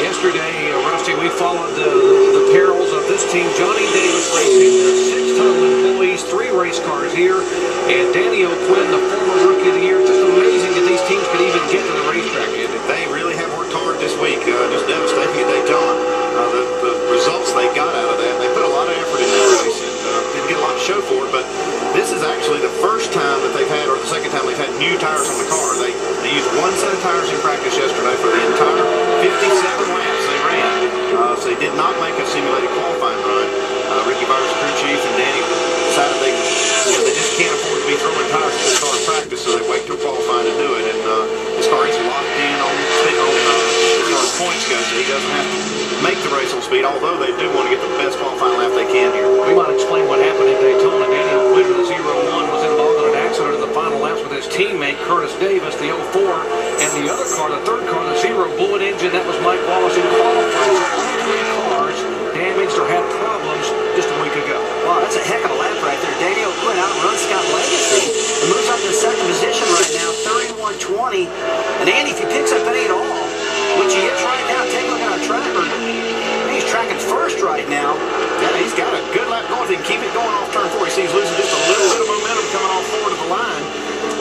Yesterday, Rusty, we followed the perils of this team. Johnny Davis Racing, 6 total employees, 3 race cars here, and Danny O'Quinn, the former Rookie of the Year. Just amazing that these teams could even get to the racetrack. They really have worked hard this week, just devastating at Daytona. The results they got out of that, they put a lot of effort in that race and didn't get a lot to show for it, but this is actually the first time that they've had, or the second time they've had new tires on the car. They used 1 set of tires in practice yesterday for the entire 57 laps they ran, so they did not make a simulated qualifying run. Ricky Byers, crew chief, and Danny decided they just can't afford to be throwing tires in this car in practice, so they wait till qualifying to do it, and this car is locked in on as far as points go, so he doesn't have to make the race on speed, although they do want to get the best qualifying lap they can here. We might explain what happened in Daytona. Danny O'Quinn with the 0-1 was involved in an accident in the final laps with his teammate Curtis Davis, the 04, and the other car, the third car, the 0, blew an engine. That was Mike Wallace in qualifying. All 3 cars damaged or had problems just a week ago. Wow, that's a heck of a lap right there. Danny O'Quinn outruns Scott Legacy and moves up to the 2nd position right now, 31-20. And Andy, if he picks up 8 all, which he is right now, take a look at our tracker. He's tracking first right now. Yeah, he's got a good lap going. If he can keep it going off turn 4, he sees losing just a little bit of momentum coming off forward of the line.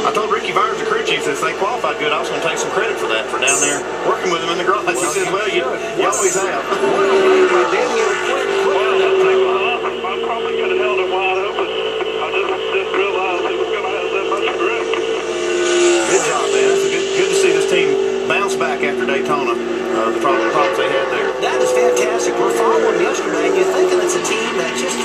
I told Ricky Byers, the crew chief, that if they qualified good, I was going to take some credit for that, for down there working with him in the garage. He said, well, you always have. By Danny O'Quinn. I probably could have held it wide open. I just realized he was going to have that much grip. Good job, man. It's good to see this team bounce back after Daytona, the problems they had there. That is fantastic. We're following yesterday, and you're thinking it's a team that just,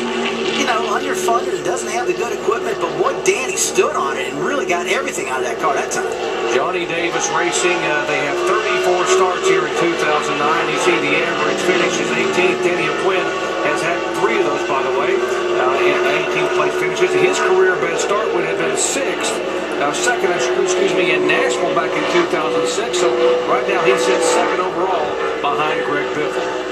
underfunded and doesn't have the good equipment, but what Danny stood on it and really got everything out of that car that time. Johnny Davis Racing, they have 34 starts here in 2009. You see the average finish is 18th. Danny O'Quinn has had 3 of those, by the way, in 18th place finishes. His career best start would have been 6th. Second, in Nashville back in 2006. So right now he sits 2nd overall behind Greg Biffle.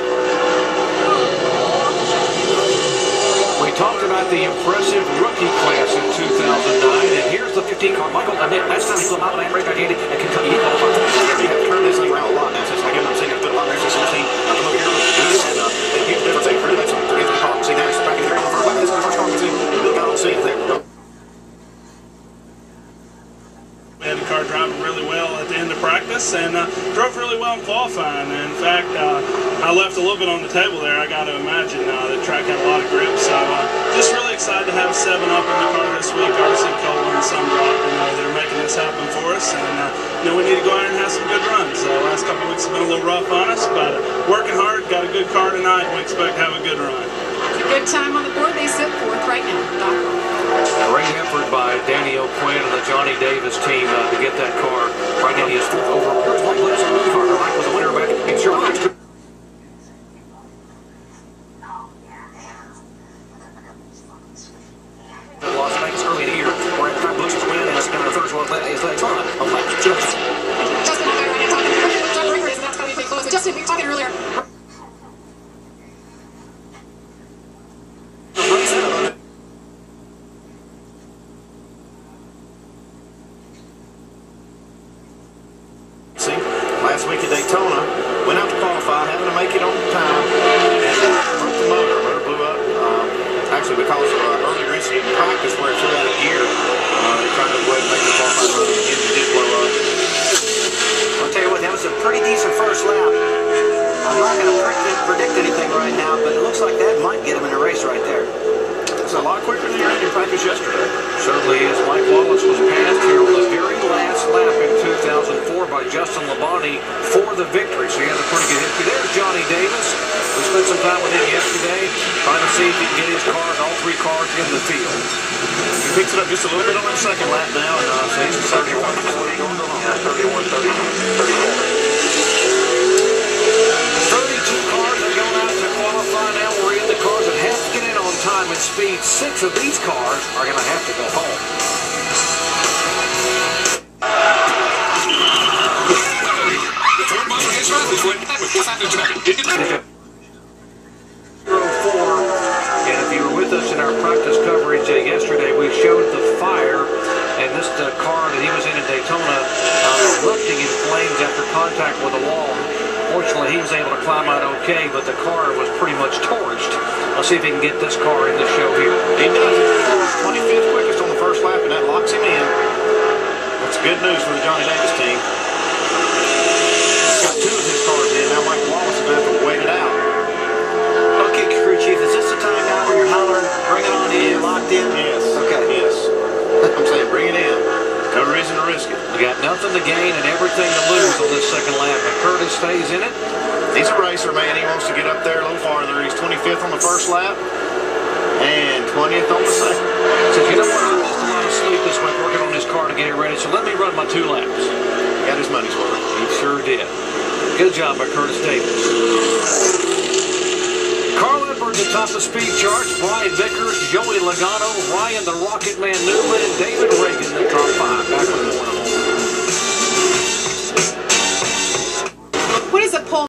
We talked about the impressive rookie class in 2009, and here's the 15 car. Michael, last time he flew out of that race back in Kentucky. He qualified. They have turned this thing around a lot now since I'm seeing it a lot of races in the team. I'm over here and a huge difference. They really made some significant car. See now he's back in the area on the first lap. This is the first car we've seen. Bill got on scene there. Had the car driving really well at the end of practice and drove really well in qualifying. In fact, I left a little bit on the table there. I got to imagine the track had a lot of grip. So just really excited to have 7 up in the car this week. RC Cole and Sundrop, they're making this happen for us. And we need to go out and have some good runs. The last couple of weeks have been a little rough on us, but working hard, got a good car tonight, and we expect to have a good run. It's a good time on the board. They sit 4th right now. Great effort by Danny O'Quinn and the Johnny Davis team to get that car. Right now he is 4th overall. There's 1 place on the car. Mike was the winner back in Chicagoland. Las Vegas early in the year. We're at 5 Bush's win, and it's been the first one is Daytona. Justin, I'm right now talking to Jeff Ringers, and that's going to be big close. Justin, we were talking earlier. Last week at Daytona, went out to qualify, having to make it on time, and broke the motor. Motor blew up, actually because of an earlier incident in practice where it flew out of gear. They tried to go ahead and make the qualifying run, and the engine did blow up. I'll tell you what, that was a pretty decent first lap. I'm not going to predict anything right now, but it looks like that might get him in a race right there. It's a lot quicker than he ran in practice yesterday. Certainly is. Mike Wallace was passed here on the very last lap in 2004 by Justin Labonte for the victory. So he has a pretty good history. There's Johnny Davis. We spent some time with him yesterday trying to see if he can get his cars, all 3 cars, in the field. He picks it up just a little bit on that second lap now, and so he's 31. 32 cars are going out to qualify now. We're in the cars that have to get in on time and speed. 6 of these cars are going to have to go home. And if you were with us in our practice coverage yesterday, we showed the fire, and this car that he was in Daytona erupting in flames after contact with a wall. Fortunately, he was able to climb out okay, but the car was pretty much torched. Let's see if he can get this car in the show here. He does it. 25th quickest on the first lap, and that locks him in. That's good news for the Johnny Davis team. He's got 2 of his cars in. Now Mike Wallace is going to have to wait it out. Okay, crew chief, is this the time now where you're hollering, bring it on in, locked in? Yes. Okay. Yes. I'm saying bring it in. No reason to risk it. You got nothing to gain and everything to lose on this second lap. But Curtis stays in it. He's a racer, man. He wants to get up there a little farther. He's 25th on the first lap and 20th on the second. Says, you know what, I missed a lot of sleep this week working on this car to get it ready, so let me run my 2 laps. Got his money's worth. He sure did. Good job by Curtis Davis. Carl Edwards atop the speed charts. Brian Vickers, Joey Logano, Ryan the Rocket Man Newman, and David Reagan in the top 5. Back with more.